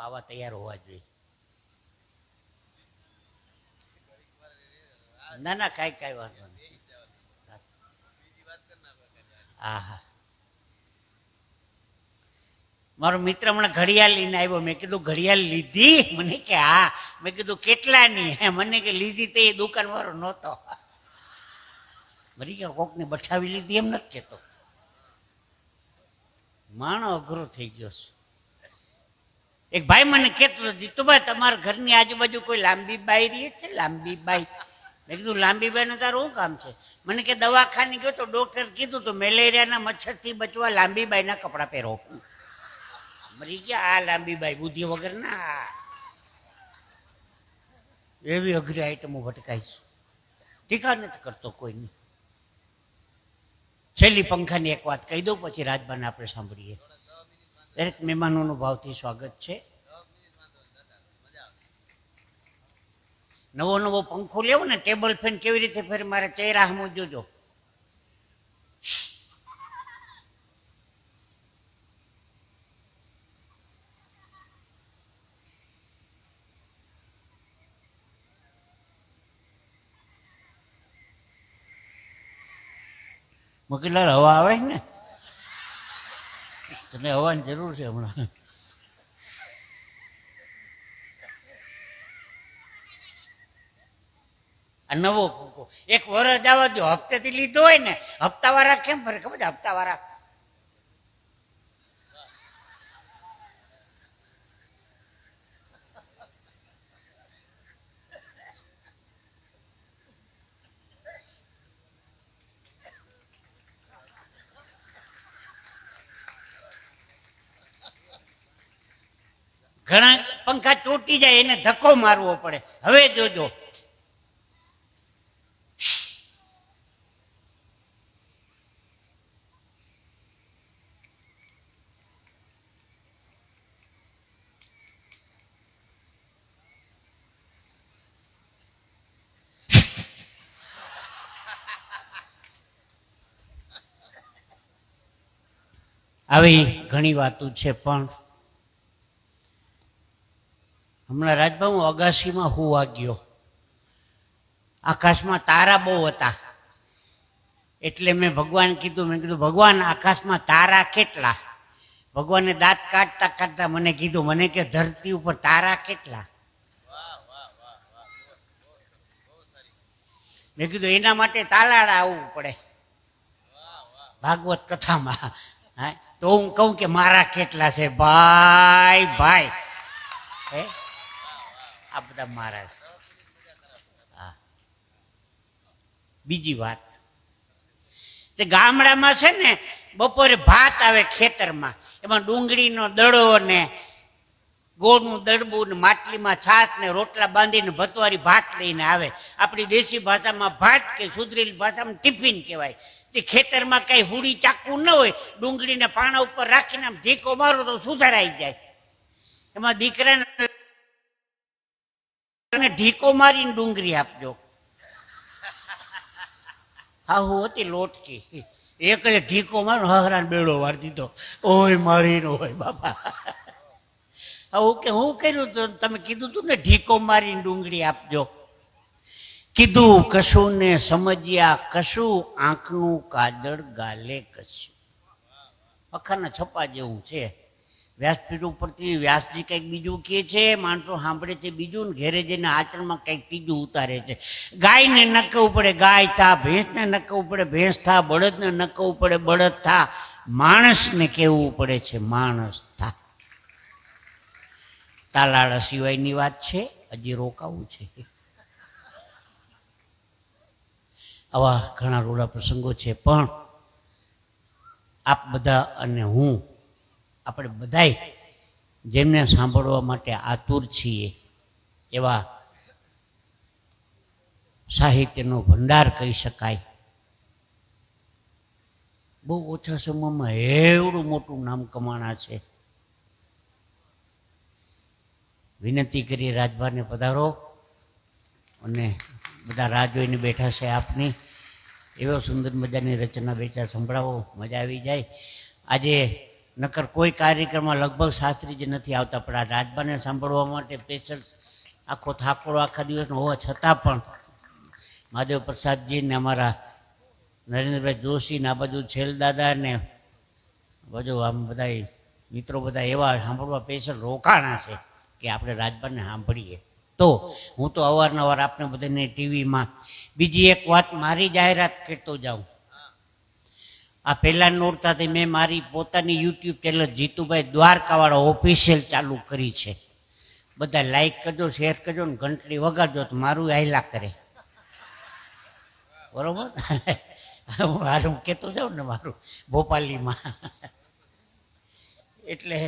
આવા તૈયાર હોવા જોઈએ. ના ના કાંઈ વાંધો નહીં. હા હા, મારો મિત્ર હમણાં ઘડિયાળ લઈને આવ્યો. મેં કીધું ઘડિયાળ લીધી? મને કે હા. મેં કીધું કેટલાની? મને કે લીધી તે દુકાન વાળો નહોતો. મરી ગયા, કોકને બઠાવી લીધી એમ નથી કેતો. માણો અઘરો થઈ ગયો છે. એક ભાઈ મને કેતો જીતુભાઈ તમારા ઘરની આજુબાજુ કોઈ લાંબી બાઈ રહી છે? લાંબી બાઈ? મેં કીધું લાંબી બાઈ ને તારું શું કામ છે? મને કે દવાખાને ગયો તો ડોક્ટર કીધું તો મેલેરિયાના મચ્છરથી બચવા લાંબી બાઈના કપડા પહેરો. મરી ગયા આ લાંબી બાઈ બુદ્ધિ વગર ના. એવી અઘરી આઈટમો ભટકાઈશ. ટીકા નથી કરતો કોઈની. છેલ્લી પંખાની એક વાત કહી દઉં પછી રાજબાને આપણે સાંભળીએ. દરેક મહેમાનોનું ભાવથી સ્વાગત છે. નવો નવો પંખો લેવો ને, ટેબલ ફેન કેવી રીતે ફેર મારે ચહેરા હમું જોજો. મોકીલાલ હવા આવે ને, તને હવાની જરૂર છે હમણાં. આ નવો પંખો એક વર્ષ જવા દો. હપ્તેથી લીધો હોય ને, હપ્તા વાળા કેમ ફરે ખબર છે? હપ્તા વાળા ઘણા પંખા તૂટી જાય એને ધક્કો મારવો પડે. હવે જોજો, આવી ઘણી વાતો છે. પણ હમણાં રાજભા હું અગાસીમાં હોવા ગયો. આકાશમાં તારા બહુ હતા એટલે મેં ભગવાન કીધું. મેં કીધું ભગવાન આકાશમાં તારા કેટલા? ભગવાને દાંત કાઢતા કાઢતા મને કીધું, મને કે ધરતી ઉપર તારા કેટલા? મેં કીધું એના માટે તાલાળા આવવું પડે ભાગવત કથામાં. હા, તો હું કહું કે મારા કેટલા છે? ભાઈ ભાઈ હે, આ બધા મારા છે. હા, બીજી વાત, તે ગામડામાં છે ને બપોરે ભાત આવે ખેતરમાં, એમાં ડુંગળીનો દડો ને ગોળનું દડબું ને માટલીમાં છાશ ને રોટલા બાંધીને ભતવારી ભાત લઈને આવે. આપણી દેશી ભાષામાં ભાત કે સુધરેલી ભાષામાં ટિફિન કહેવાય. તે ખેતરમાં કઈ હુડી ચાકવું ન હોય, ડુંગળીને પાણા ઉપર રાખીને આમ ઢીકો મારો તો સુધારાઈ જાય. એમાં દીકરાને ઢીકો મારીને ડુંગળી આપજો. હા હું હતી લોટકી, એક ઢીકો મારો હહરાને બેડો વાર દીધો. ઓય મારી નો હોય બાપા. હું કે હું કર્યું તો તમે કીધું તું ને ઢીકો મારીને ડુંગળી આપજો. કીધું કશું ને સમજ્યા કશું, આંખનું કાજળ ગાલે કશું. અખાના છપ્પા જેવું છે. વ્યાસપીઠ ઉપરથી વ્યાસજી કંઈક બીજું કહે છે, માણસો સાંભળે છે બીજું, ને ઘેરે જઈને આચરણમાં કંઈક ત્રીજું ઉતારે છે. ગાયને નકવું પડે ગાય થા, ભેંસને નકવું પડે ભેંસ થા, બળદને નકવું પડે બળદ થા, માણસને કહેવું પડે છે માણસ થા. તાલાળા સિવાયની વાત છે, હજી રોકાવું છે. આવા ઘણા રૂડા પ્રસંગો છે. પણ આપ બધા અને હું, આપણે બધાય જેમને સાંભળવા માટે આતુર છીએ એવા સાહિત્યનો ભંડાર કહી શકાય. બહુ ઓછા સમયમાં એવડું મોટું નામ કમાણા છે. વિનંતી કરી રાજભાને પધારો, અને બધા રાહ જોઈને બેઠા છે આપની. એવો સુંદર મજાની રચના બેચા સંભળાવો, મજા આવી જાય. આજે નકર કોઈ કાર્યક્રમમાં લગભગ શાસ્ત્રીજી નથી આવતા, પણ આ રાજબાને સાંભળવા માટે સ્પેશિયલ આખો થાકોડો આખા દિવસનો હોવા છતાં પણ મહાદેવ પ્રસાદજી ને અમારા નરેન્દ્રભાઈ જોશી ને આ બાજુ છેલદાદા ને બધું આમ બધા મિત્રો બધા એવા સાંભળવા સ્પેશિયલ રોકાણા છે કે આપણે રાજબાને સાંભળીએ. તો હું તો અવારનવાર આપણે બધાને ટીવીમાં બીજી એક વાત મારી જાહેરાત કરતો જાઉં. આ પહેલા નોરતાથી મેં મારી પોતાની YouTube channel Jitubhai Dwarkawala official ચાલુ કરી છે. બધા લાઈક કરજો, શેર કરજો ને ઘંટડી વગાડજો તો મારું આયલા કરે, બરોબર? હું કહેતો જાઉં ને મારું ભોપાલીમાં. એટલે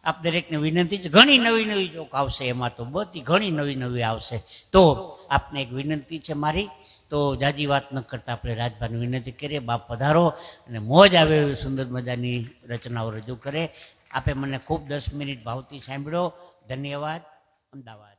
આપ દરેકને વિનંતી છે, ઘણી નવી નવી જોક આવશે એમાં, તો બધી ઘણી નવી નવી આવશે. તો આપને એક વિનંતી છે મારી, તો જાજી વાત ન કરતા આપણે રાજભાને વિનંતી કરીએ, બાપ પધારો અને મોજ આવે એવી સુંદર મજાની રચનાઓ રજૂ કરે. આપે મને ખૂબ 10 મિનિટ ભાવથી સાંભળ્યો. ધન્યવાદ. અમદાવાદ.